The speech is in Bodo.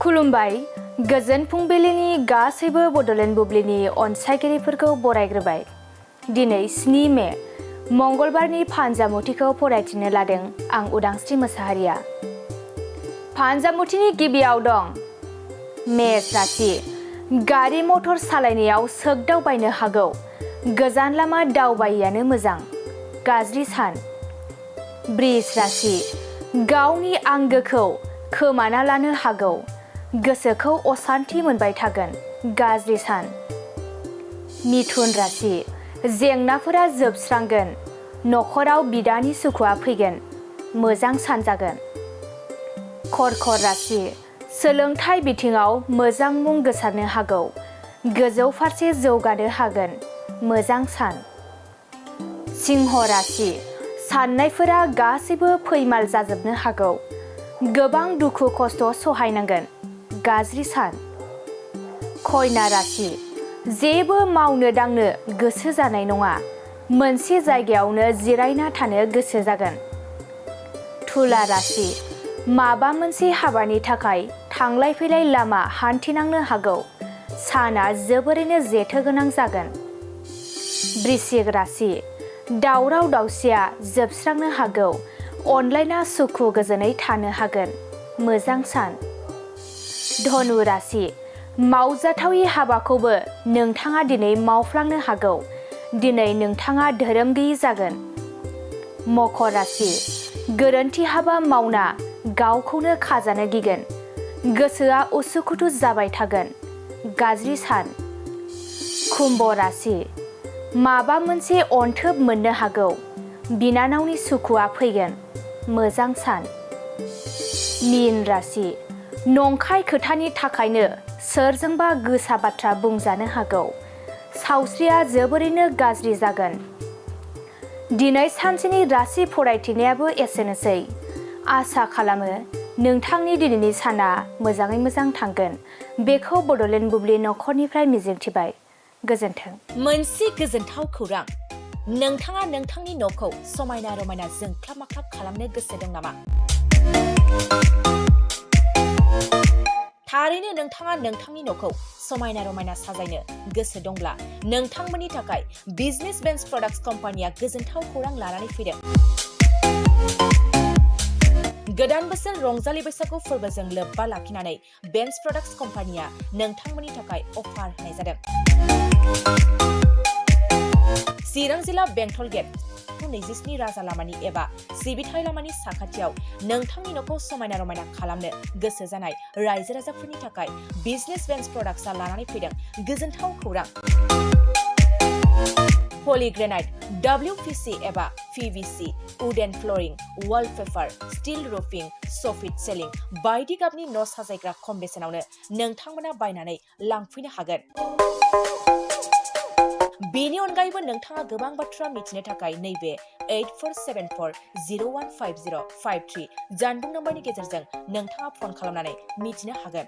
खुलुमबाय गोजोन फुंबिलिनि गासैबो बड'लेण्ड बुब्लिनि अनसायगिरिफोरखौ बरायग्रोबाय। दिनै 7 मे मंगलबारनि फानजामुथिखौ फरायथिनो लादों आं उदांस्रि मोसाहारिया। फानजामुथिनि गिबियाव दं मेष राशि। गारि मटर सालायनायाव सोगदावबायनो हागौ। गोजान लामा दावबायैयानो मोजां। गाज्रि सान। बृष राशि। गावनि आंगोखौ खोमाना लानो हागौ। गोसोखौ असान्थि मोनबाय थागोन। गाज्रि सान। मिथुन राशि। जेंनाफोरा जोबस्रांगोन। नखराव बिदानि सुखुआ फैगोन। मोजां सान जागोन। कर्कट राशि। सोलोंथाइ बिथिङाव मोजां मुं गोसारनो हागौ। गोजौ फारसे जौगानो हागोन। मोजां सान। सिंह राशि। साननायफोरा गासैबो फैमाल जाजोबनो हागौ। गोबां दुखु खस्थ' सहायनांगोन। गाज्रि सान। कन्या राशि। जेबो मावनो दांनो गोसो जानाय नङा। मोनसे जायगायावनो जिरायना थानो गोसो जागोन। तुला राशि। माबा मोनसे हाबानि थाखाय थांलाय फैलाय लामा हान्थिनांनो हागौ। साना जोबोरैनो जेथो गोनां जागोन। वृश्चिक राशि। दावराव दावसिया जोबस्रांनो हागौ। अनलायना सुखु गोजोनै थानो हागोन। मोजां सान। धनु राशि। मावजाथावि हाबाखौबो नोंथाङा दिनै मावफ्लांनो हागौ। दिनै नोंथाङा धोरोम गैयि जागोन। मकर राशि। गोरोन्थि हाबा मावना गावखौनो खाजानो गिगोन। गोसोआ उसुखुथु जाबाय थागोन। गाज्रि सान। कुम्भ राशि। माबा मोनसे अनथोब मोननो हागौ। बिनानावनि सुखुआ फैगोन। मोजां सान। मीन राशि। नंखाय खोथानि थाखायनो सोरजोंबा गोसा बाथ्रा बुंजानो हागौ। सावस्रिया जोबोरैनो गाज्रि जागोन। दिनै सानसेनि राशि फरायथिनायाबो एसेनोसै। आसा खालामो नोंथांनि दिनैनि साना मोजाङै मोजां थांगोन। बेखौ बड'लेण्ड बुब्लि नखरनिफ्राय मिजिंथिबाय। गोजोन्थों। मोनसे गोजोनथाव खौरां। नोंथाङा नोंथांनि न'खौ समायना रमायना जोंख्लाब माख्लाब खालामनो गोसो दं नामा? थारैनो नोंथाङा नोंथांनि न'खौ समायना रमायना साजायनो गोसो दंब्ला नोंथांमोननि थाखाय बिजनेस बेन्स प्रडाक्ट्स कम्पानिया गोजोनथाव खौरां लानानै फैदों। गोदान बोसोर रंजालि बैसागु फोरबोजों लोब्बा लाखिनानै बेन्स प्रडाक्ट्स कम्पानिया नोंथांमोननि थाखाय अफार होनाय जादों। चिरां जिल्ला बेंटल गेट 27 राजा लामानि एबा सिबिथाय लामानि साखाथियाव नोंथांनि न'खौ समायना रमायना खालामनो गोसो जानाय रायजो राजाफोरनि थाखाय बिजनेस बेन्स प्रडाक्ट्सआ लानानै फैदों गोजोनथाव खौरां। पलिग्रेनाइट, WPC एबा PVC, wooden flooring, wallpaper, steel roofing, soffit ceiling बायदि गाबनि न' साजायग्रा खम बेसेनावनो नोंथांमोना बायनानै लांफैनो हागोन। बेनि अनगायैबो नोंथाङा गोबां बाथ्रा मिथिनो थाखाय नैबे 8474015053 जानबुं नम्बरनि गेजेरजों नोंथाङा फन खालामनानै मिथिनो हागोन।